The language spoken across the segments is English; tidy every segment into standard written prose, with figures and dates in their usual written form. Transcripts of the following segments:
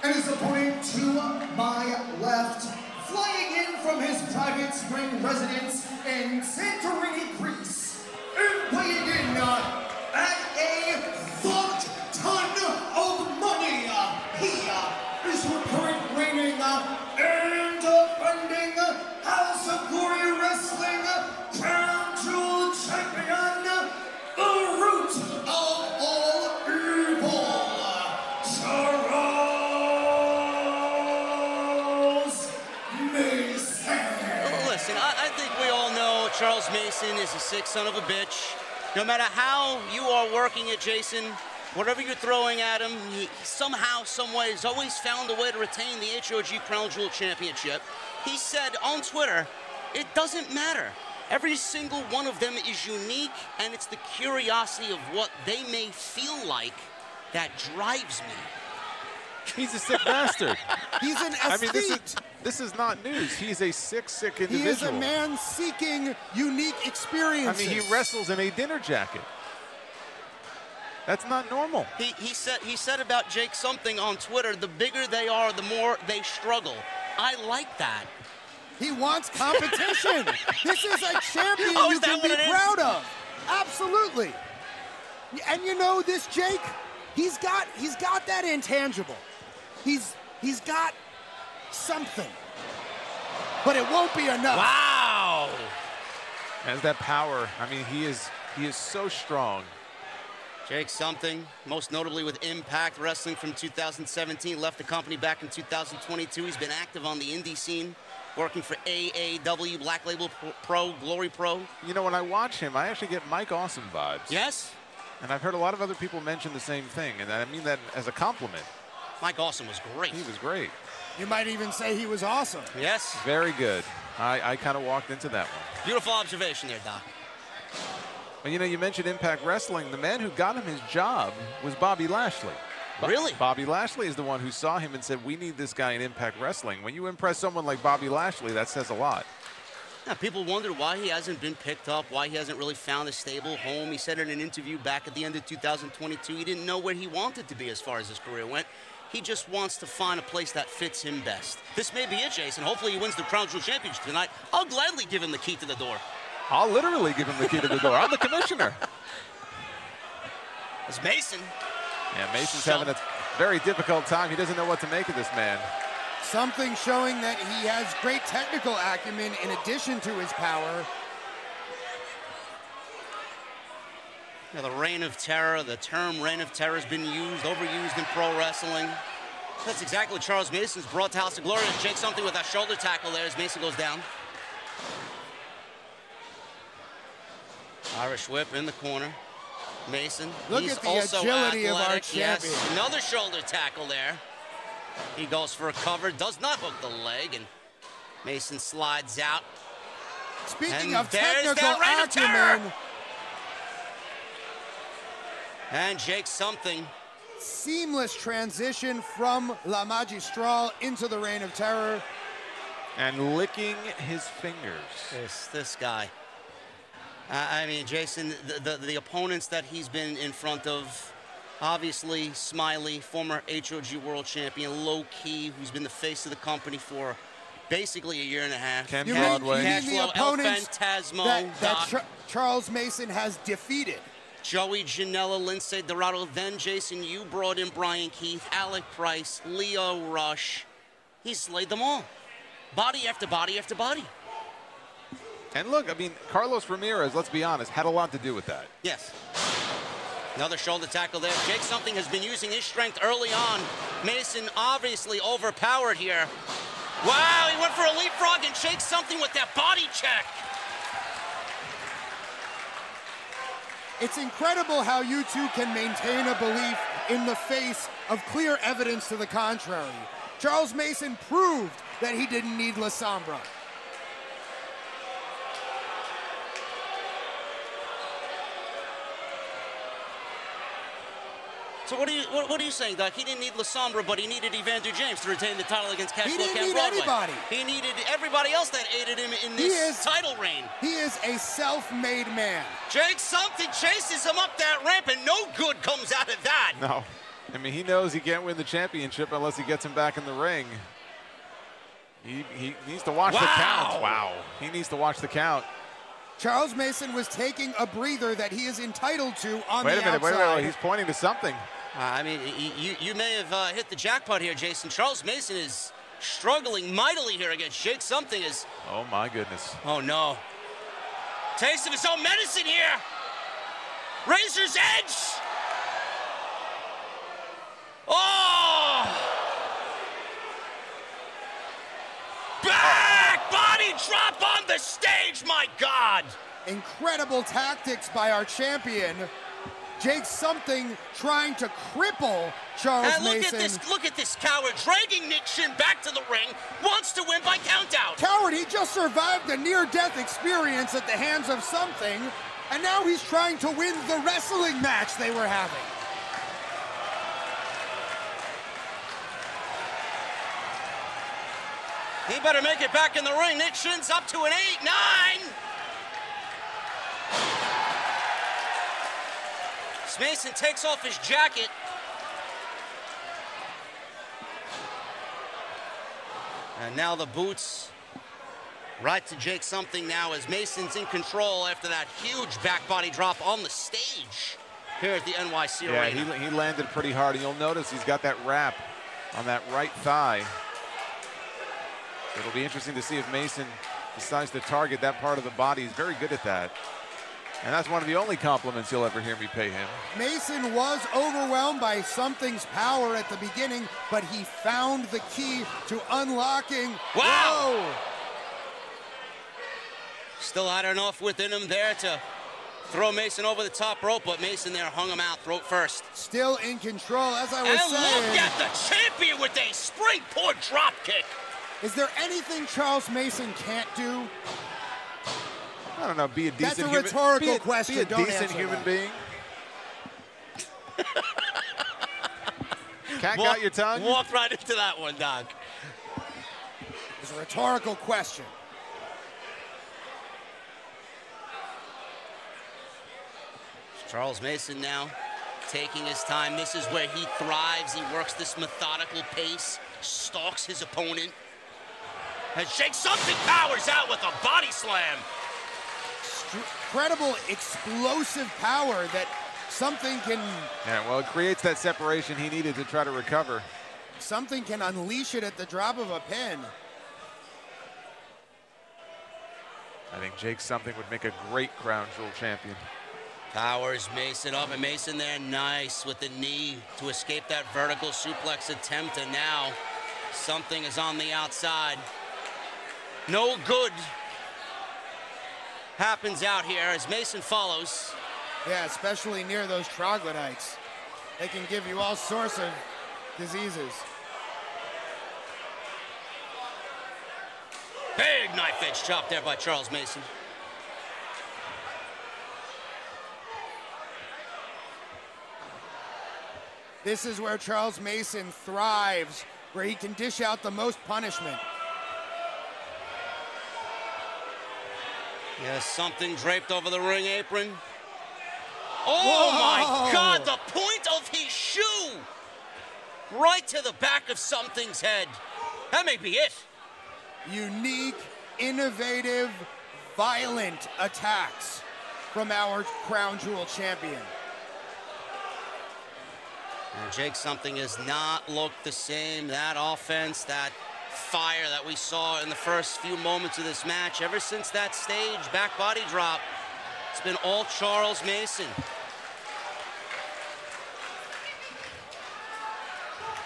And his opponent to my left, flying in from his private spring residence in Santorini, Greece, and weighing in at a fuck-ton of money, he is your current reigning and defending House of Glory Wrestling Crown Jewel Champion, the root of all evil, Charles Mason. Well, listen, I think we all know Charles Mason is a sick son of a bitch. No matter how you are working it, Jason, whatever you're throwing at him, he somehow, someway, has always found a way to retain the HOG Crown Jewel Championship. He said on Twitter, it doesn't matter. Every single one of them is unique, and it's the curiosity of what they may feel like that drives me. He's a sick bastard. He's an aesthete. I mean, this is not news. He's a sick individual. He is a man seeking unique experiences. I mean, he wrestles in a dinner jacket. That's not normal. He said about Jake something on Twitter, the bigger they are, the more they struggle. I like that. He wants competition. This is a champion you can be proud of. Absolutely. And you know this, Jake? He's got that intangible. He's got something. But it won't be enough. Wow. Has that power. I mean, he is so strong. Jake something, most notably with Impact Wrestling from 2017, left the company back in 2022. He's been active on the indie scene, working for AAW, Black Label Pro, Glory Pro. You know, when I watch him, I actually get Mike Awesome vibes. Yes. And I've heard a lot of other people mention the same thing, and I mean that as a compliment. Mike Awesome was great. He was great. You might even say he was awesome. Yes. Very good. I kind of walked into that one. Beautiful observation there, Doc. And you know, you mentioned Impact Wrestling. The man who got him his job was Bobby Lashley. Really? Bobby Lashley is the one who saw him and said, we need this guy in Impact Wrestling. When you impress someone like Bobby Lashley, that says a lot. Yeah, people wondered why he hasn't been picked up, why he hasn't really found a stable home. He said in an interview back at the end of 2022, he didn't know where he wanted to be as far as his career went. He just wants to find a place that fits him best. This may be it, Jason. Hopefully he wins the Crown Jewel Championship tonight. I'll gladly give him the key to the door. I'll literally give him the key to the door. I'm the commissioner. It's Mason. Yeah, Mason's having a very difficult time. He doesn't know what to make of this man. Something showing that he has great technical acumen in addition to his power. You know, the Reign of Terror, the term Reign of Terror has been overused in pro wrestling. That's exactly what Charles Mason's brought to House of Glory. Jake something with that shoulder tackle there as Mason goes down. Irish whip in the corner. Mason. Look He's at the also agility athletic. of our champion. Yes, another shoulder tackle there. He goes for a cover, does not hook the leg, and Mason slides out. Speaking of technical acumen. And Jake something. Seamless transition from La Magistral into the Reign of Terror. And licking his fingers. This guy. I mean, Jason, the opponents that he's been in front of, obviously Smiley, former HOG World Champion, Low Key, who's been the face of the company for basically a year and a half. Ken Broadway. The opponents Phantasmo, that Charles Mason has defeated. Joey Janela, Lindsay Dorado. Then, Jason, you brought in Brian Keith, Alec Price, Leo Rush. He slayed them all. Body after body after body. And look, I mean, Carlos Ramirez, let's be honest, had a lot to do with that. Yes. Another shoulder tackle there. Jake something has been using his strength early on. Mason obviously overpowered here. Wow, he went for a leapfrog and Jake something with that body check. It's incredible how you two can maintain a belief in the face of clear evidence to the contrary. Charles Mason proved that he didn't need La Sombra. So what are you saying, Doc? He didn't need La Sombra, but he needed Evander James to retain the title against Cashflow Ken Broadway. He didn't need anybody. He needed everybody else that aided him in this title reign. He is a self-made man. Jake something chases him up that ramp, and no good comes out of that. No. I mean, he knows he can't win the championship unless he gets him back in the ring. He needs to watch the count. Wow. He needs to watch the count. Charles Mason was taking a breather that he is entitled to on the outside. Wait a minute. He's pointing to something. I mean, you may have hit the jackpot here, Jason. Charles Mason is struggling mightily here against Jake Something. Oh, my goodness. Oh, no. Taste of his own medicine here. Razor's Edge. Oh! Back body drop on the stage, my God! Incredible tactics by our champion. Jake Something trying to cripple Charles Mason. Look at this coward dragging Nick Shin back to the ring, wants to win by countout. Coward, he just survived a near-death experience at the hands of Something, and now he's trying to win the wrestling match they were having. He better make it back in the ring. Nick Shin's up to an 8-9. Mason takes off his jacket. And now the boots right to Jake Something now as Mason's in control after that huge back body drop on the stage here at the NYC Arena. Yeah, he landed pretty hard, and you'll notice he's got that wrap on that right thigh. It'll be interesting to see if Mason decides to target that part of the body. He's very good at that. And that's one of the only compliments you'll ever hear me pay him. Mason was overwhelmed by Something's power at the beginning, but he found the key to unlocking. Wow! Whoa. Still had enough within him there to throw Mason over the top rope, but Mason there hung him out throat first. Still in control, as I was saying. And look at the champion with a springboard drop kick. Is there anything Charles Mason can't do? I don't know, be a decent human. That's a rhetorical question. Be a Don't decent human that. being. Cat got your tongue? Walked right into that one, Doc. It's a rhetorical question. Charles Mason now taking his time. This is where he thrives. He works this methodical pace, stalks his opponent. As Jake Something powers out with a body slam. Incredible explosive power that Something can... Yeah, well, it creates that separation he needed to try to recover. Something can unleash it at the drop of a pin. I think Jake Something would make a great Crown Jewel champion. Powers Mason up, and Mason there nice with the knee to escape that vertical suplex attempt, and now Something is on the outside. No good happens out here as Mason follows. Yeah, especially near those troglodytes. They can give you all sorts of diseases. Big knife edge chop there by Charles Mason. This is where Charles Mason thrives, where he can dish out the most punishment. Yes, Something draped over the ring apron. Oh, whoa! My God, the point of his shoe! Right to the back of Something's head. That may be it. Unique, innovative, violent attacks from our Crown Jewel champion. And Jake Something has not looked the same. That offense, that fire that we saw in the first few moments of this match, ever since that stage back body drop, it's been all Charles Mason.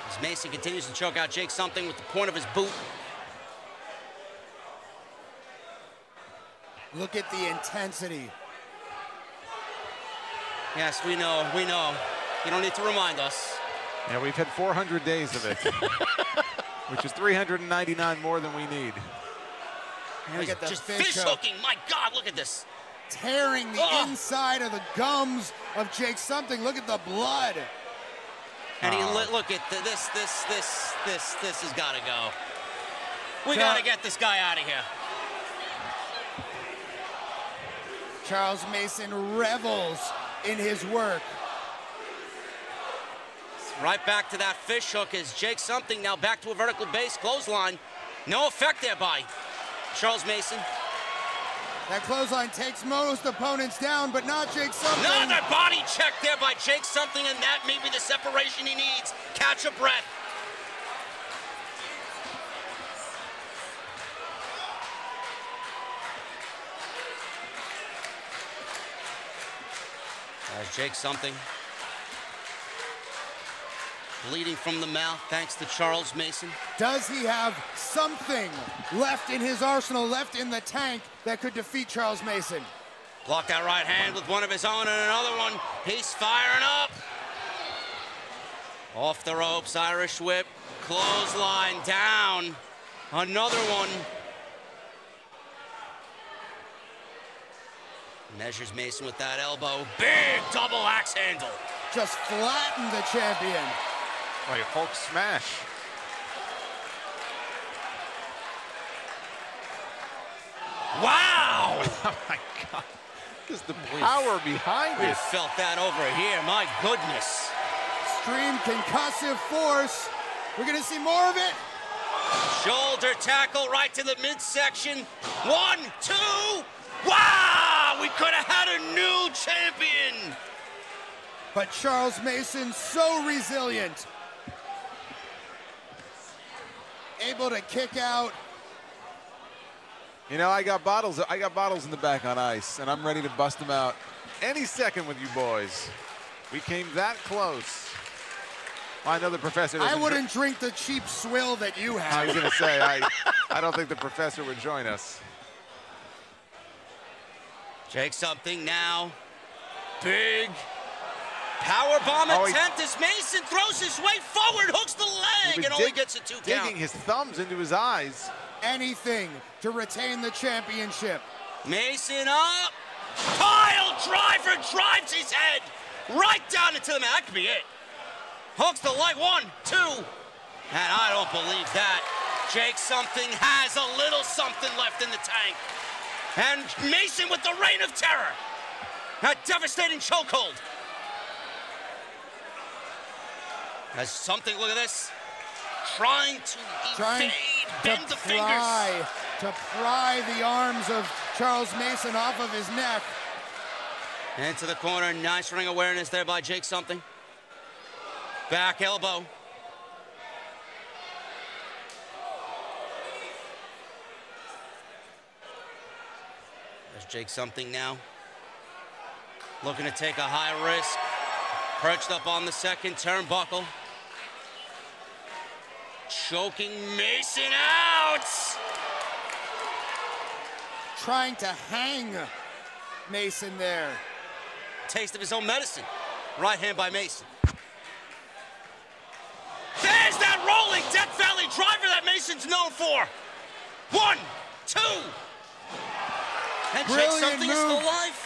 As Mason continues to choke out Jake Something with the point of his boot. Look at the intensity. Yes, we know, we know. You don't need to remind us. Yeah, we've had 400 days of it, which is 399 more than we need. Look at the just fish hooking. My God, look at this. Tearing the inside of the gums of Jake Something. Look at the blood. And he look at this has got to go. We got to get this guy out of here. Charles Mason revels in his work. Right back to that fish hook as Jake Something now back to a vertical base clothesline. No effect there by Charles Mason. That clothesline takes most opponents down, but not Jake Something. Another body check there by Jake Something, and that may be the separation he needs. Catch a breath. There's Jake Something. Bleeding from the mouth thanks to Charles Mason. Does he have something left in his arsenal, left in the tank that could defeat Charles Mason? Blocked that right hand with one of his own and another one. He's firing up. Off the ropes, Irish whip, clothesline down. Another one. Measures Mason with that elbow. Big double axe handle. Just flattened the champion. Like Hulk smash. Wow! Oh my God. Just the power behind We it. felt that over here, my goodness. Extreme concussive force. We're gonna see more of it. Shoulder tackle right to the midsection. 1, 2. Wow! We could have had a new champion. But Charles Mason, so resilient. Able to kick out. You know, I got bottles in the back on ice, and I'm ready to bust them out any second with you boys. We came that close. I know the professor doesn't. I wouldn't drink the cheap swill that you have. I was going to say, I don't think the professor would join us. Jake Something now. Big powerbomb attempt as Mason throws his weight forward, hooks the leg, and only gets a 2 count. Digging his thumbs into his eyes. Anything to retain the championship. Mason up. Pile driver drives his head right down into the mat. That could be it. Hooks the leg. 1, 2. And I don't believe that. Jake Something has a little something left in the tank. And Mason with the reign of terror. A devastating chokehold. Has Something, look at this. Trying to evade, bend the fingers. To pry the arms of Charles Mason off of his neck. Into the corner, nice ring awareness there by Jake Something. Back elbow. There's Jake Something now. Looking to take a high risk. Perched up on the second turnbuckle. Choking Mason out. Trying to hang Mason there. Taste of his own medicine. Right hand by Mason. There's that rolling Death Valley driver that Mason's known for. 1, 2. And Jake Something is still alive.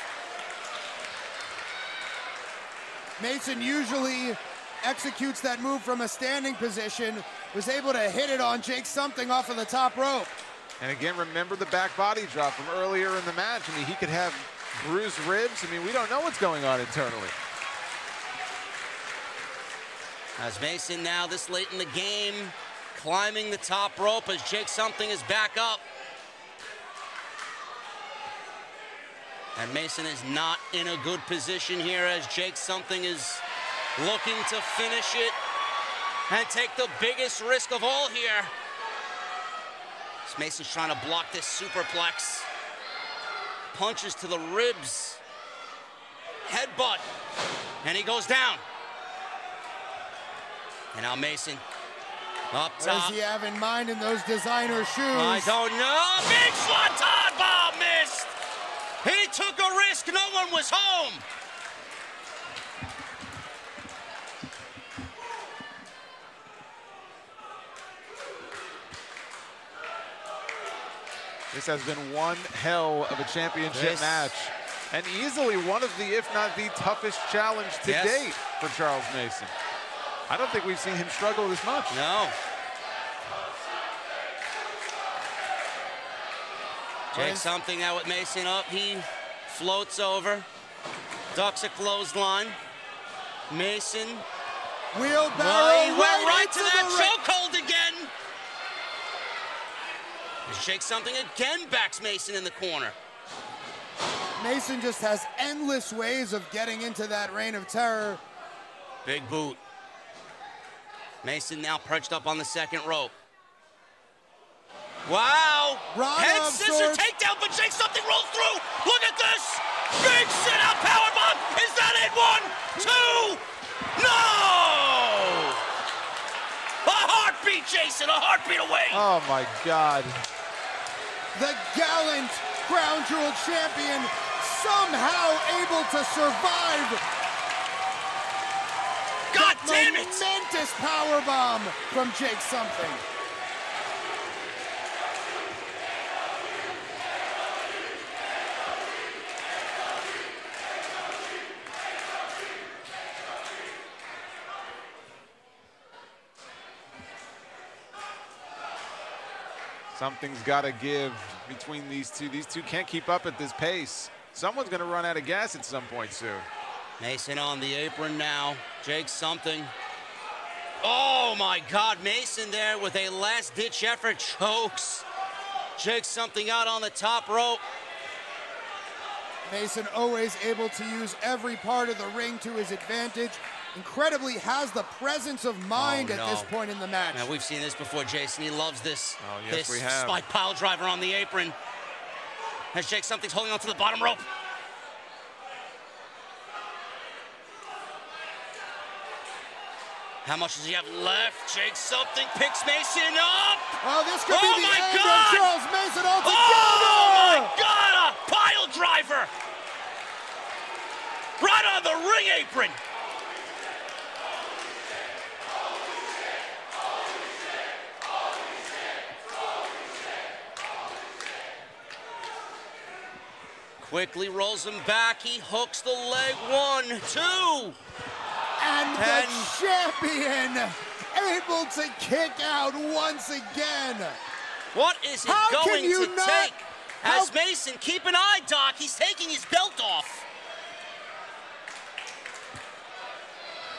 Mason usually executes that move from a standing position. Was able to hit it on Jake Something off of the top rope. And again, remember the back body drop from earlier in the match. I mean, he could have bruised ribs. I mean, we don't know what's going on internally. As Mason now this late in the game, climbing the top rope as Jake Something is back up. And Mason is not in a good position here as Jake Something is looking to finish it and take the biggest risk of all here. As Mason's trying to block this superplex. Punches to the ribs. Headbutt. And he goes down. And now Mason up top. What does he have in mind in those designer shoes? I don't know. Big swanton bomb missed. He took a risk. No one was home. This has been one hell of a championship match. And easily one of the, if not the toughest challenge to date for Charles Mason. I don't think we've seen him struggle this much. No. Jake Something out with Mason up. He floats over, ducks a clothesline. Mason Wheelbarrow Well, he went right into to that the chokehold again. Jake Something again backs Mason in the corner. Mason just has endless ways of getting into that reign of terror. Big boot. Mason now perched up on the second rope. Wow! Rana Head of scissor sorts. takedown, but Jake Something rolls through. Look at this! Big sit-out powerbomb. Is that it? 1, 2. No! A heartbeat, Jason. A heartbeat away. Oh my God. The gallant Crown Jewel champion somehow able to survive. God damn it! Momentous powerbomb from Jake Something. Something's got to give between these two. These two can't keep up at this pace. Someone's going to run out of gas at some point soon. Mason on the apron now. Jake Something. Oh my God, Mason there with a last-ditch effort, chokes. Jake Something out on the top rope. Mason always able to use every part of the ring to his advantage. Incredibly has the presence of mind at this point in the match. Now, we've seen this before, Jason. He loves this. Oh, yes, we have. Spike pile driver on the apron. As Jake Something's holding on to the bottom rope. How much does he have left? Jake Something picks Mason up. Oh, this could be Oh the my end God! of Charles Mason altogether! Oh my God! A pile driver! Right on the ring apron. Quickly rolls him back. He hooks the leg. 1, 2. And the champion able to kick out once again. What is it How going can you to not- take? As how- Mason, keep an eye, Doc. He's taking his belt off.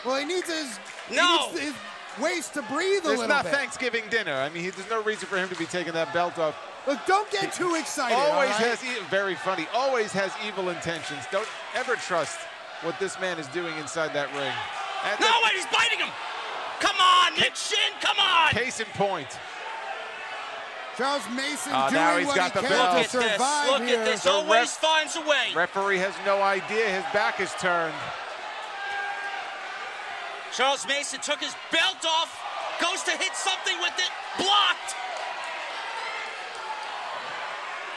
Well, he needs his, No. he needs his waist to breathe a It's little not bit. Thanksgiving dinner. I mean, there's no reason for him to be taking that belt off. Look, don't get too excited. Always all right? has, very funny, always has evil intentions. Don't ever trust what this man is doing inside that ring. And No, wait, he's biting him. Come on, Nick Shin, come on. case in point. Charles Mason Now doing he's what got he the can belt. to Look at this. survive Look here. at this. The Always ref- finds a way. Referee has no idea his back is turned. Charles Mason took his belt off, goes to hit something with it, blocked.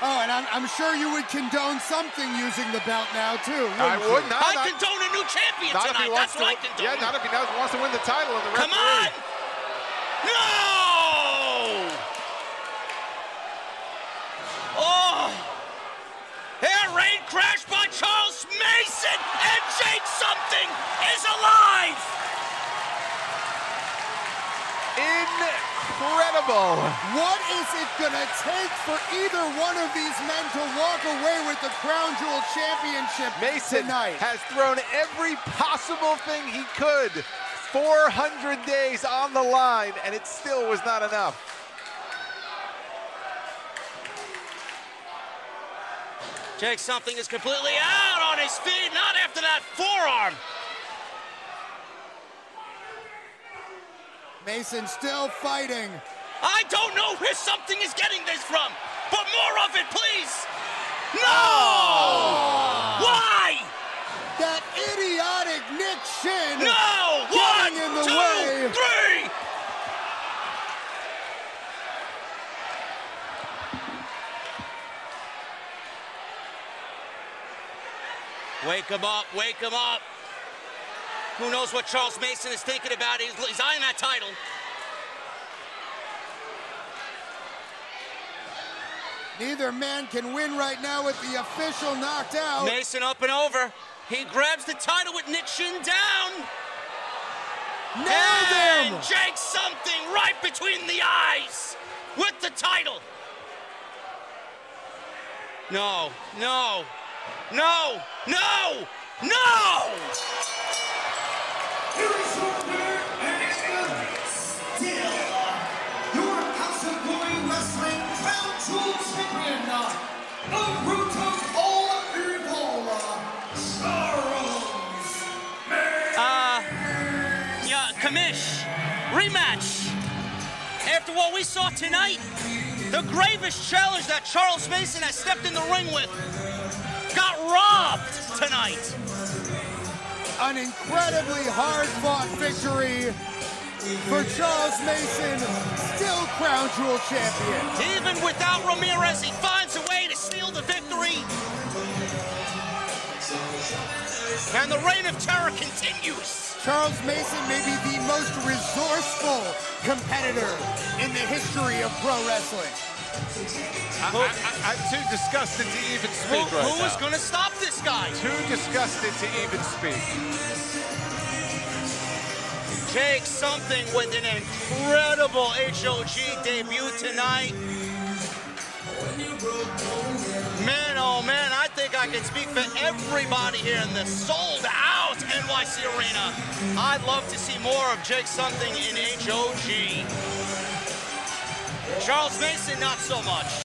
Oh, and I'm sure you would condone something using the belt now, too. I wouldn't would you? not. I condone a new champion Not if he tonight. wants That's what I to. condone. Yeah, not if he wants to win the title in the referee. Come on! No! Oh! Air raid crash by Charles Mason, and Jake Something is alive! Incredible. What is it gonna take for either one of these men to walk away with the Crown Jewel Championship Mason tonight? has thrown every possible thing he could. 400 days on the line, and it still was not enough. Jake Something is completely out on his feet, not after that forearm. Mason still fighting. I don't know where Something is getting this from, but more of it, please. No! Oh. Why? That idiotic Nick Shin. No! Getting in the 1, 2, way. 3! Wake him up, wake him up. Who knows what Charles Mason is thinking about? He's eyeing that title. Neither man can win right now with the official knocked out. Mason up and over. He grabs the title with Nick Shin down. Nailed And him! Jake Something right between the eyes with the title. No, no, no, no, no! Here is your winner, rematch. After what we saw tonight, the gravest challenge that Charles Mason has stepped in the ring with got robbed tonight. An incredibly hard-fought victory for Charles Mason, still Crown Jewel champion. Even without Ramirez, he finds a way to steal the victory. And the reign of terror continues. Charles Mason may be the most resourceful competitor in the history of pro wrestling. I'm too disgusted to even speak right now. Who is going to stop this guy? Too disgusted to even speak. Jake something with an incredible HOG debut tonight. Man, oh man, I think I can speak for everybody here in this sold-out NYC Arena. I'd love to see more of Jake something in HOG. Charles Mason, not so much.